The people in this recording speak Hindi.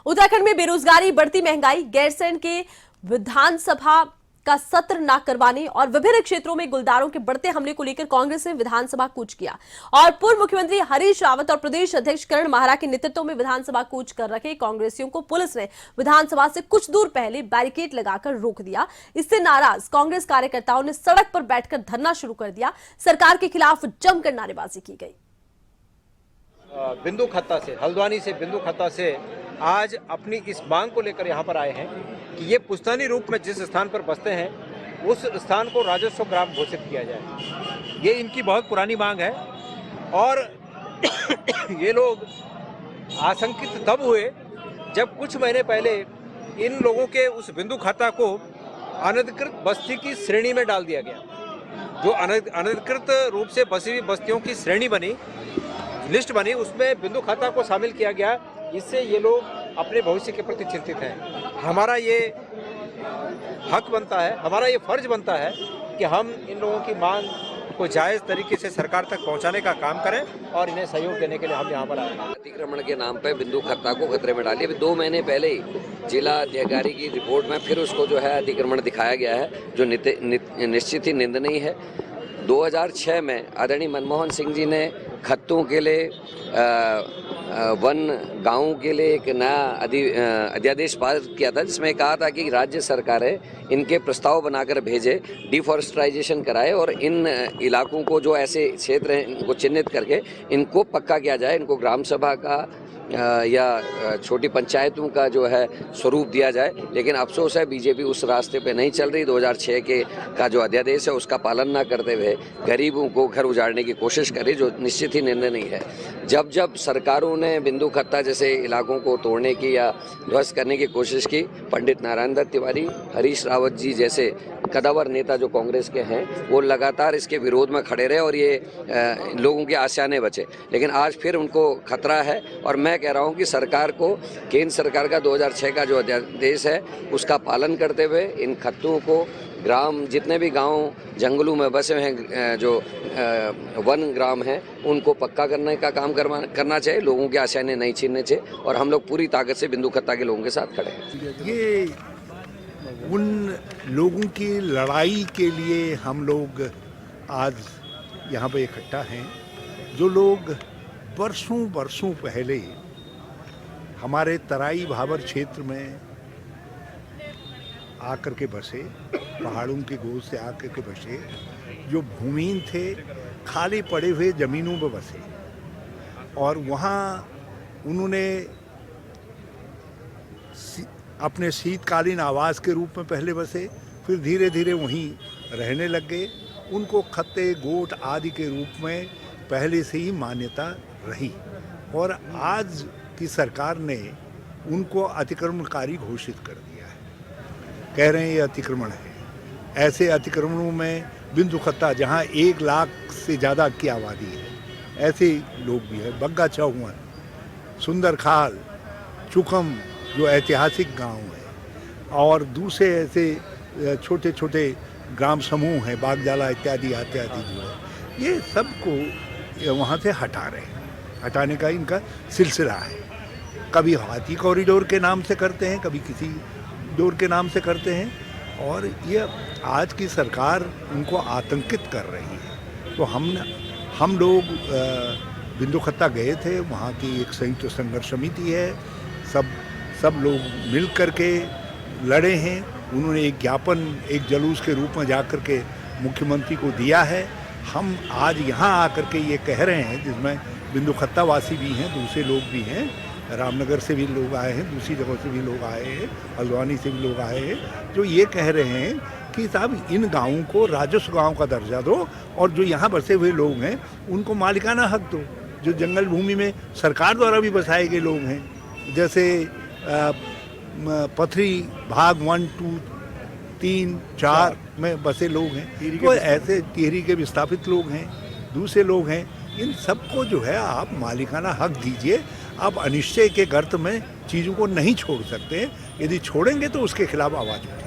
उत्तराखंड में बेरोजगारी, बढ़ती महंगाई, गैरसैंण के विधानसभा का सत्र न करवाने और विभिन्न क्षेत्रों में गुलदारों के बढ़ते हमले को लेकर कांग्रेस ने विधानसभा कूच किया और पूर्व मुख्यमंत्री हरीश रावत और प्रदेश अध्यक्ष करण माहरा के नेतृत्व में विधानसभा कूच कर रखे कांग्रेसियों को पुलिस ने विधानसभा से कुछ दूर पहले बैरिकेड लगाकर रोक दिया। इससे नाराज कांग्रेस कार्यकर्ताओं ने सड़क पर बैठकर धरना शुरू कर दिया। सरकार के खिलाफ जमकर नारेबाजी की गई। बिंदु खत्ता से, हल्द्वानी से बिंदु खत्ता से आज अपनी इस मांग को लेकर यहाँ पर आए हैं कि ये पुश्तैनी रूप में जिस स्थान पर बसते हैं उस स्थान को राजस्व ग्राम घोषित किया जाए। ये इनकी बहुत पुरानी मांग है और ये लोग आशंकित तब हुए जब कुछ महीने पहले इन लोगों के उस बिंदु खत्ता को अनधिकृत बस्ती की श्रेणी में डाल दिया गया। जो अनधिकृत रूप से बसी हुई बस्तियों की श्रेणी बनी, लिस्ट बनी, उसमें बिंदु खत्ता को शामिल किया गया। इससे ये लोग अपने भविष्य के प्रति चिंतित हैं। हमारा ये हक बनता है, हमारा ये फर्ज बनता है कि हम इन लोगों की मांग को जायज़ तरीके से सरकार तक पहुंचाने का काम करें और इन्हें सहयोग देने के लिए हम यहाँ पर आए हैं। अतिक्रमण के नाम पर बिंदु खत्ता को खतरे में डालिए। 2 महीने पहले ही जिला अधिकारी की रिपोर्ट में फिर उसको जो है अतिक्रमण दिखाया गया है, जो निश्चित ही निंदनीय है। 2006 में आदरणीय मनमोहन सिंह जी ने खत्तों के लिए वन गांवों के लिए एक नया अध्यादेश पास किया था, जिसमें कहा था कि राज्य सरकारें इनके प्रस्ताव बनाकर भेजे, डिफॉरेस्टराइजेशन कराए और इन इलाकों को, जो ऐसे क्षेत्र हैं, इनको चिन्हित करके इनको पक्का किया जाए, इनको ग्राम सभा का या छोटी पंचायतों का जो है स्वरूप दिया जाए। लेकिन अफसोस है बीजेपी उस रास्ते पे नहीं चल रही। 2006 का जो अध्यादेश है उसका पालन न करते हुए गरीबों को घर उजाड़ने की कोशिश करी, जो निश्चित ही निंदनीय है। जब सरकारों ने बिंदु खत्ता जैसे इलाकों को तोड़ने की या ध्वस्त करने की कोशिश की, पंडित नारायण दत्त तिवारी, हरीश रावत जी जैसे कदावर नेता जो कांग्रेस के हैं, वो लगातार इसके विरोध में खड़े रहे और ये लोगों की आशाएं बचे। लेकिन आज फिर उनको खतरा है और मैं कह रहा हूं कि सरकार को, केंद्र सरकार का 2006 का जो अध्यादेश है उसका पालन करते हुए इन खत्तों को ग्राम, जितने भी गांव जंगलों में बसे हैं, जो वन ग्राम हैं, उनको पक्का करने का काम करना चाहिए। लोगों की आशाएं नहीं छीनने चाहिए और हम लोग पूरी ताकत से बिंदु खत्ता के लोगों के साथ खड़े हैं। ये उन लोगों की लड़ाई के लिए हम लोग आज यहाँ पे इकट्ठा हैं, जो लोग वर्षों पहले हमारे तराई भाबर क्षेत्र में आकर के बसे, पहाड़ों की गोद से आकर के बसे, जो भूमिहीन थे, खाली पड़े हुए ज़मीनों पर बसे और वहाँ उन्होंने अपने शीतकालीन आवास के रूप में पहले बसे, फिर धीरे धीरे वहीं रहने लग गए। उनको खत्ते, गोट आदि के रूप में पहले से ही मान्यता रही और आज की सरकार ने उनको अतिक्रमणकारी घोषित कर दिया है। कह रहे हैं ये अतिक्रमण है। ऐसे अतिक्रमणों में बिंदु खत्ता, जहाँ 1 लाख से ज़्यादा की आबादी है, ऐसे लोग भी हैं। बग्गा चौवन, सुंदर खाल, चुकम जो ऐतिहासिक गांव है, और दूसरे ऐसे छोटे छोटे ग्राम समूह हैं, बागजाला इत्यादि जो है, ये सबको वहाँ से हटा रहे हैं। हटाने का इनका सिलसिला है। कभी हाथी कॉरिडोर के नाम से करते हैं, कभी किसी डोर के नाम से करते हैं और ये आज की सरकार उनको आतंकित कर रही है। तो हम लोग बिंदु खत्ता गए थे, वहाँ की एक संयुक्त संघर्ष समिति है, सब लोग मिल कर के लड़े हैं। उन्होंने एक ज्ञापन, एक जुलूस के रूप में जाकर के मुख्यमंत्री को दिया है। हम आज यहाँ आकर के ये कह रहे हैं, जिसमें बिंदु खत्ता वासी भी हैं, दूसरे लोग भी हैं, रामनगर से भी लोग आए हैं, दूसरी जगहों से भी लोग आए हैं, हल्द्वानी से भी लोग आए हैं, जो ये कह रहे हैं कि साहब इन गाँवों को राजस्व गाँव का दर्जा दो और जो यहाँ बसे हुए लोग हैं उनको मालिकाना हक दो। जो जंगल भूमि में सरकार द्वारा भी बसाए गए लोग हैं, जैसे पथरी भाग 1, 2, 3, 4 में बसे लोग हैं, तो ऐसे टिहरी के विस्थापित लोग हैं, दूसरे लोग हैं, इन सबको जो है आप मालिकाना हक दीजिए। आप अनिश्चय के गर्त में चीज़ों को नहीं छोड़ सकते। यदि छोड़ेंगे तो उसके खिलाफ आवाज़ उठाएंगे।